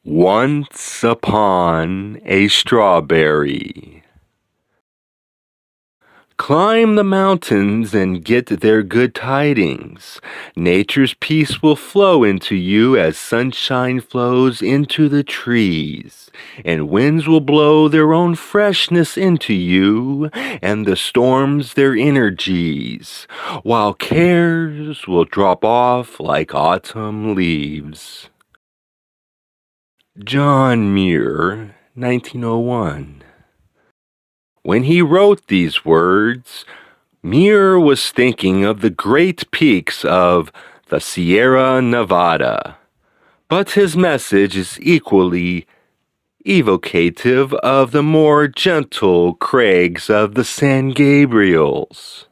Once upon a strawberry. Climb the mountains and get their good tidings. Nature's peace will flow into you as sunshine flows into the trees, and winds will blow their own freshness into you, and the storms their energies, while cares will drop off like autumn leaves. John Muir, 1901. When he wrote these words, Muir was thinking of the great peaks of the Sierra Nevada, but his message is equally evocative of the more gentle crags of the San Gabriels.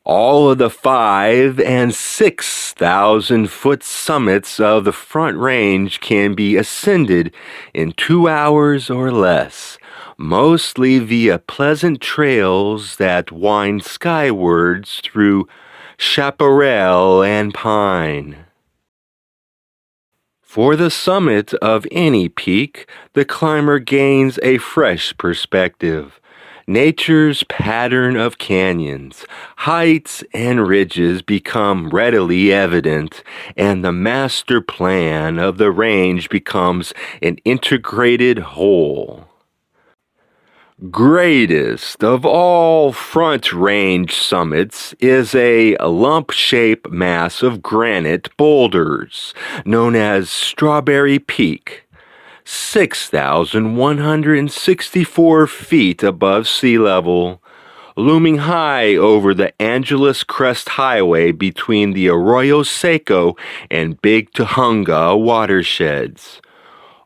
All of the 5,000 and 6,000 foot summits of the Front Range can be ascended in 2 hours or less, mostly via pleasant trails that wind skywards through chaparral and pine. For the summit of any peak, the climber gains a fresh perspective. Nature's pattern of canyons, heights, and ridges become readily evident, and the master plan of the range becomes an integrated whole. Greatest of all Front Range summits is a lump-shaped mass of granite boulders known as Strawberry Peak. 6,164 feet above sea level, looming high over the Angeles Crest Highway between the Arroyo Seco and Big Tujunga watersheds.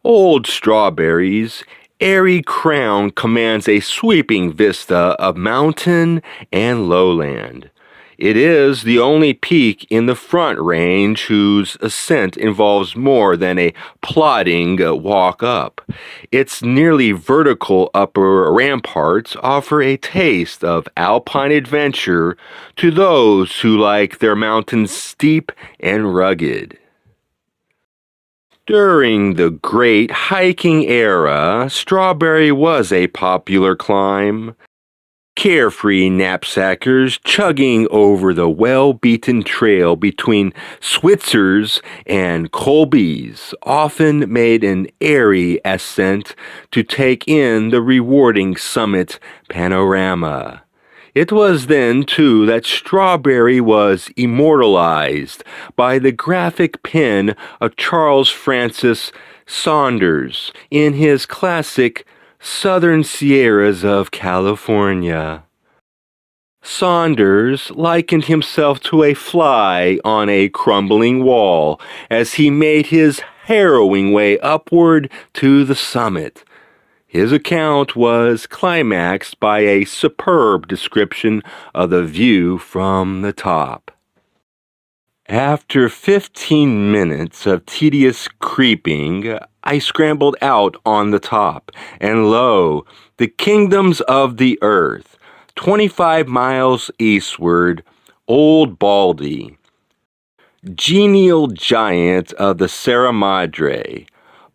Old Strawberry's airy crown commands a sweeping vista of mountain and lowland. It is the only peak in the Front Range whose ascent involves more than a plodding walk up. Its nearly vertical upper ramparts offer a taste of alpine adventure to those who like their mountains steep and rugged. During the great hiking era, Strawberry was a popular climb. Carefree knapsackers chugging over the well-beaten trail between Switzer's and Colby's often made an airy ascent to take in the rewarding summit panorama. It was then, too, that Strawberry was immortalized by the graphic pen of Charles Francis Saunders in his classic Southern Sierras of California. Saunders likened himself to a fly on a crumbling wall as he made his harrowing way upward to the summit. His account was climaxed by a superb description of the view from the top. After 15 minutes of tedious creeping, I scrambled out on the top, and lo, the kingdoms of the earth, 25 miles eastward, Old Baldy, genial giant of the Sierra Madre,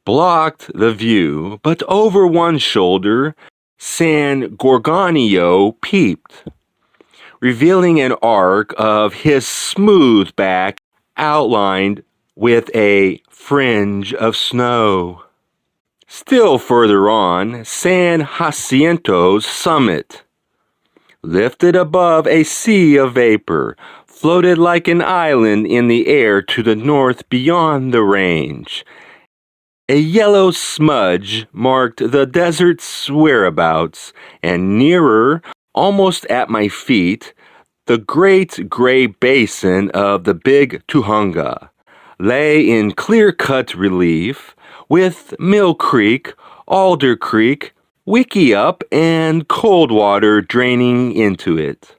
blocked the view, but over one shoulder, San Gorgonio peeped, revealing an arc of his smooth back outlined with a fringe of snow. Still further on, San Jacinto's summit, lifted above a sea of vapor, floated like an island in the air to the north beyond the range. A yellow smudge marked the desert's whereabouts, and nearer, almost at my feet, the great gray basin of the Big Tujunga lay in clear-cut relief, with Mill Creek, Alder Creek, Wickiup, and Coldwater draining into it.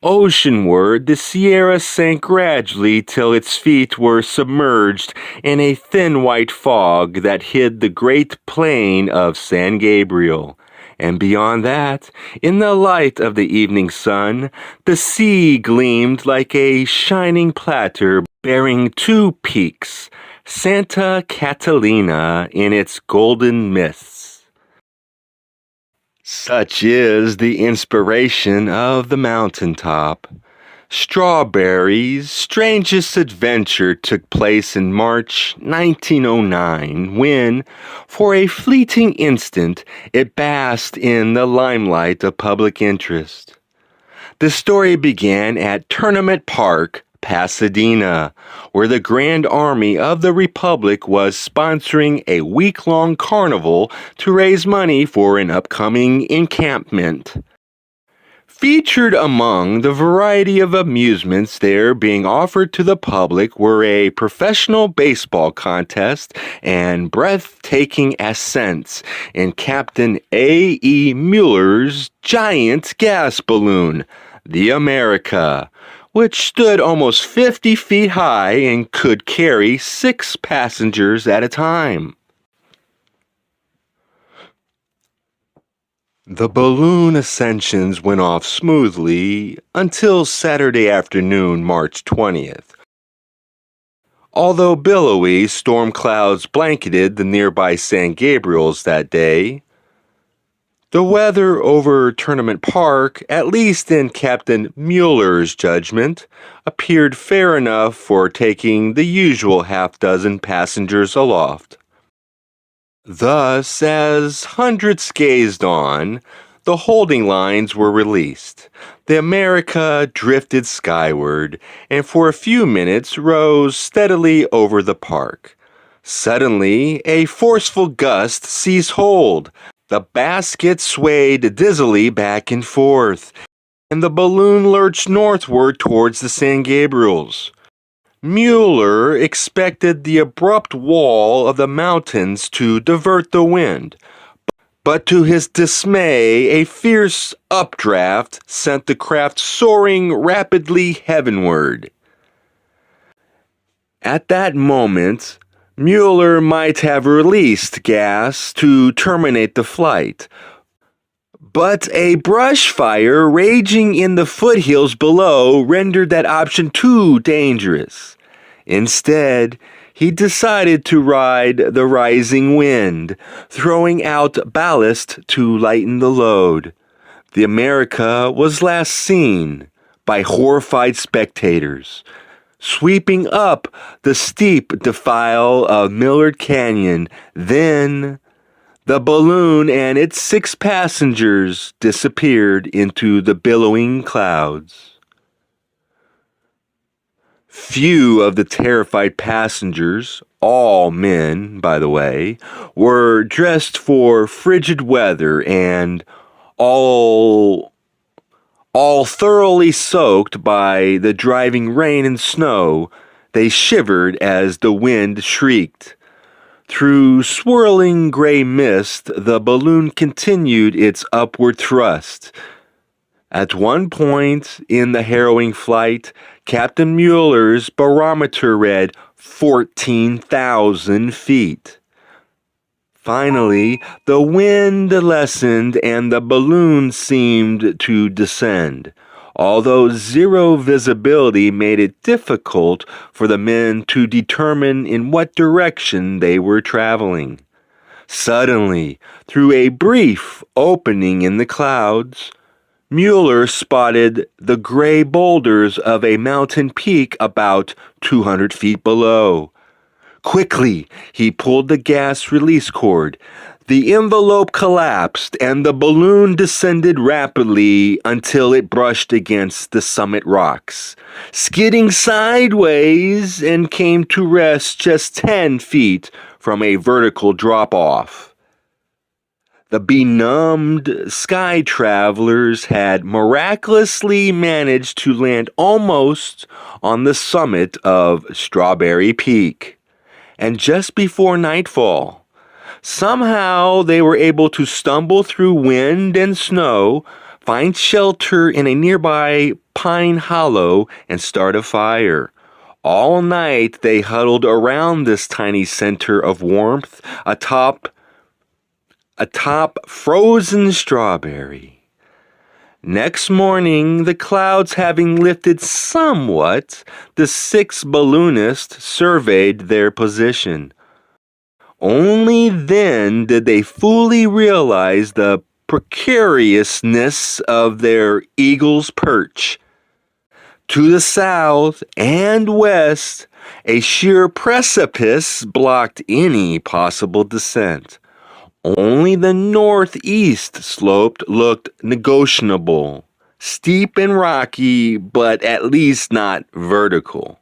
Oceanward, the Sierra sank gradually till its feet were submerged in a thin white fog that hid the great plain of San Gabriel. And beyond that, in the light of the evening sun, the sea gleamed like a shining platter bearing 2 peaks, Santa Catalina in its golden mists. Such is the inspiration of the mountaintop. Strawberry's strangest adventure took place in March 1909 when, for a fleeting instant, it basked in the limelight of public interest. The story began at Tournament Park, Pasadena, where the Grand Army of the Republic was sponsoring a week-long carnival to raise money for an upcoming encampment. Featured among the variety of amusements there being offered to the public were a professional baseball contest and breathtaking ascents in Captain A. E. Mueller's giant gas balloon, the America, which stood almost 50 feet high and could carry 6 passengers at a time. The balloon ascensions went off smoothly until Saturday afternoon, March 20th. Although billowy storm clouds blanketed the nearby San Gabriels that day, the weather over Tournament Park, at least in Captain Mueller's judgment, appeared fair enough for taking the usual half-dozen passengers aloft. Thus, as hundreds gazed on, the holding lines were released. The America drifted skyward, and for a few minutes rose steadily over the park. Suddenly, a forceful gust seized hold. The basket swayed dizzily back and forth, and the balloon lurched northward towards the San Gabriels. Mueller expected the abrupt wall of the mountains to divert the wind, but to his dismay, a fierce updraft sent the craft soaring rapidly heavenward. At that moment, Mueller might have released gas to terminate the flight, but a brush fire raging in the foothills below rendered that option too dangerous. Instead, he decided to ride the rising wind, throwing out ballast to lighten the load. The America was last seen by horrified spectators, sweeping up the steep defile of Millard Canyon. Then the balloon and its 6 passengers disappeared into the billowing clouds. Few of the terrified passengers, all men, by the way, were dressed for frigid weather, and all thoroughly soaked by the driving rain and snow, they shivered as the wind shrieked. Through swirling gray mist, the balloon continued its upward thrust. At one point in the harrowing flight, Captain Mueller's barometer read 14,000 feet. Finally, the wind lessened and the balloon seemed to descend, although zero visibility made it difficult for the men to determine in what direction they were traveling. Suddenly, through a brief opening in the clouds, Mueller spotted the gray boulders of a mountain peak about 200 feet below. Quickly, he pulled the gas release cord. The envelope collapsed and the balloon descended rapidly until it brushed against the summit rocks, skidding sideways and came to rest just 10 feet from a vertical drop-off. The benumbed sky travelers had miraculously managed to land almost on the summit of Strawberry Peak. And just before nightfall, somehow they were able to stumble through wind and snow, find shelter in a nearby pine hollow, and start a fire. All night they huddled around this tiny center of warmth atop frozen strawberry. Next morning, the clouds having lifted somewhat, the 6 balloonists surveyed their position. Only then did they fully realize the precariousness of their eagle's perch. To the south and west, a sheer precipice blocked any possible descent. Only the northeast slope looked negotiable, steep and rocky, but at least not vertical.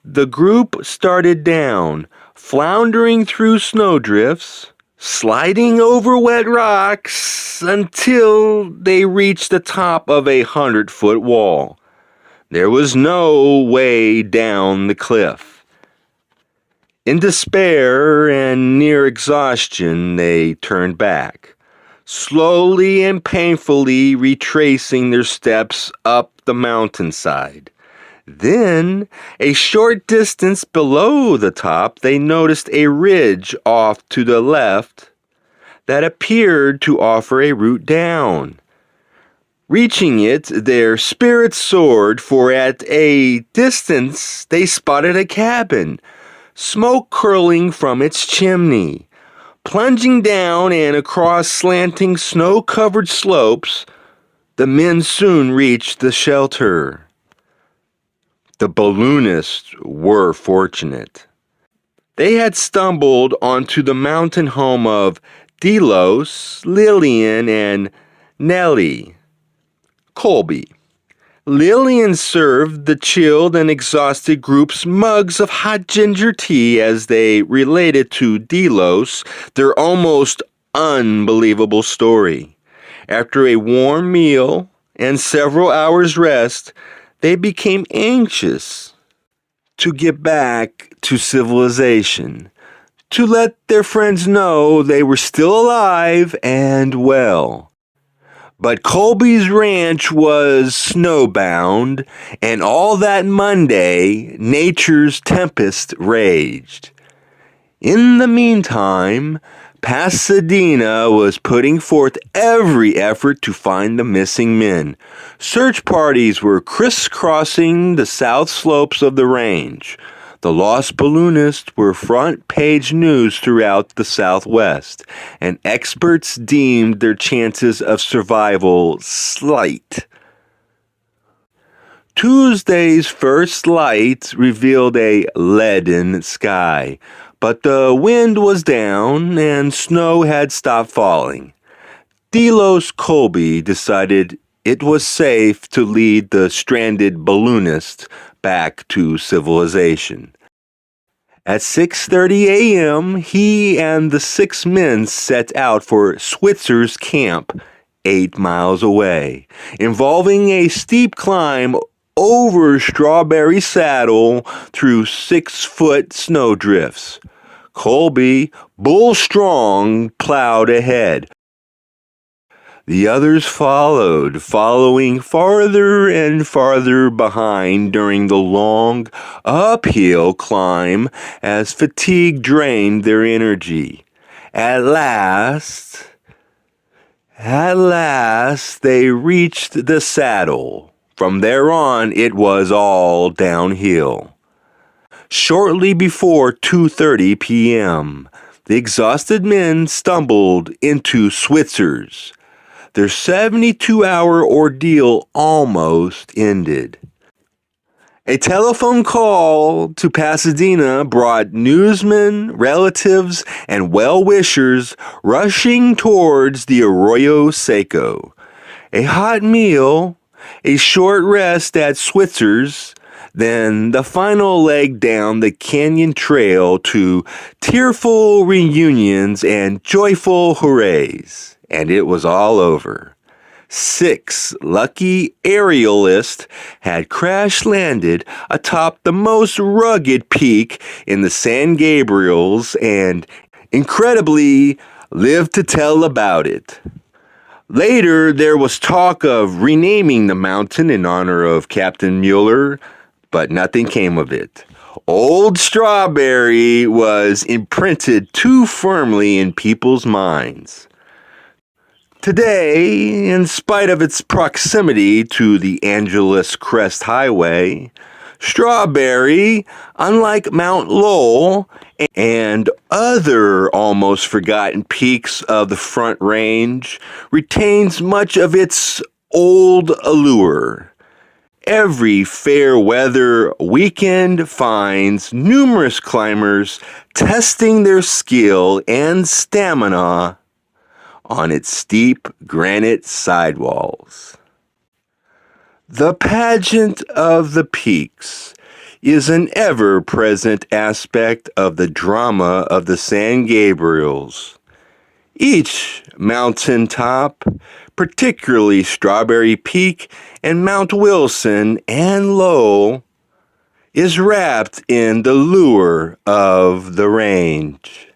The group started down, floundering through snowdrifts, sliding over wet rocks until they reached the top of a 100-foot wall. There was no way down the cliff. In despair and near exhaustion, they turned back, slowly and painfully retracing their steps up the mountainside. Then, a short distance below the top, they noticed a ridge off to the left that appeared to offer a route down. Reaching it, their spirits soared, for at a distance they spotted a cabin, smoke curling from its chimney. Plunging down and across slanting snow-covered slopes, the men soon reached the shelter. The balloonists were fortunate. They had stumbled onto the mountain home of Delos, Lillian, and Nellie Colby. Lillian served the chilled and exhausted groups mugs of hot ginger tea as they related to Delos their almost unbelievable story. After a warm meal and several hours' rest, they became anxious to get back to civilization, to let their friends know they were still alive and well. But Colby's ranch was snowbound, and all that Monday, nature's tempest raged. In the meantime, Pasadena was putting forth every effort to find the missing men. Search parties were crisscrossing the south slopes of the range. The lost balloonists were front-page news throughout the Southwest, and experts deemed their chances of survival slight. Tuesday's first light revealed a leaden sky, but the wind was down and snow had stopped falling. Delos Colby decided it was safe to lead the stranded balloonists back to civilization. At 6:30 a.m., he and the 6 men set out for Switzer's camp, 8 miles away, involving a steep climb over Strawberry Saddle through 6-foot snowdrifts. Colby, bull strong, plowed ahead. The others following farther and farther behind during the long uphill climb as fatigue drained their energy. At last, they reached the saddle. From there on, it was all downhill. Shortly before 2:30 p.m., the exhausted men stumbled into Switzer's. Their 72-hour ordeal almost ended. A telephone call to Pasadena brought newsmen, relatives, and well-wishers rushing towards the Arroyo Seco. A hot meal, a short rest at Switzer's, then the final leg down the canyon trail to tearful reunions and joyful hoorays. And it was all over. 6 lucky aerialists had crash-landed atop the most rugged peak in the San Gabriels and, incredibly, lived to tell about it. Later, there was talk of renaming the mountain in honor of Captain Mueller, but nothing came of it. Old Strawberry was imprinted too firmly in people's minds. Today, in spite of its proximity to the Angeles Crest Highway, Strawberry, unlike Mount Lowell and other almost forgotten peaks of the Front Range, retains much of its old allure. Every fair weather weekend finds numerous climbers testing their skill and stamina on its steep granite sidewalls. The pageant of the peaks is an ever-present aspect of the drama of the San Gabriels. Each mountaintop, particularly Strawberry Peak and Mount Wilson and Low, is wrapped in the lure of the range.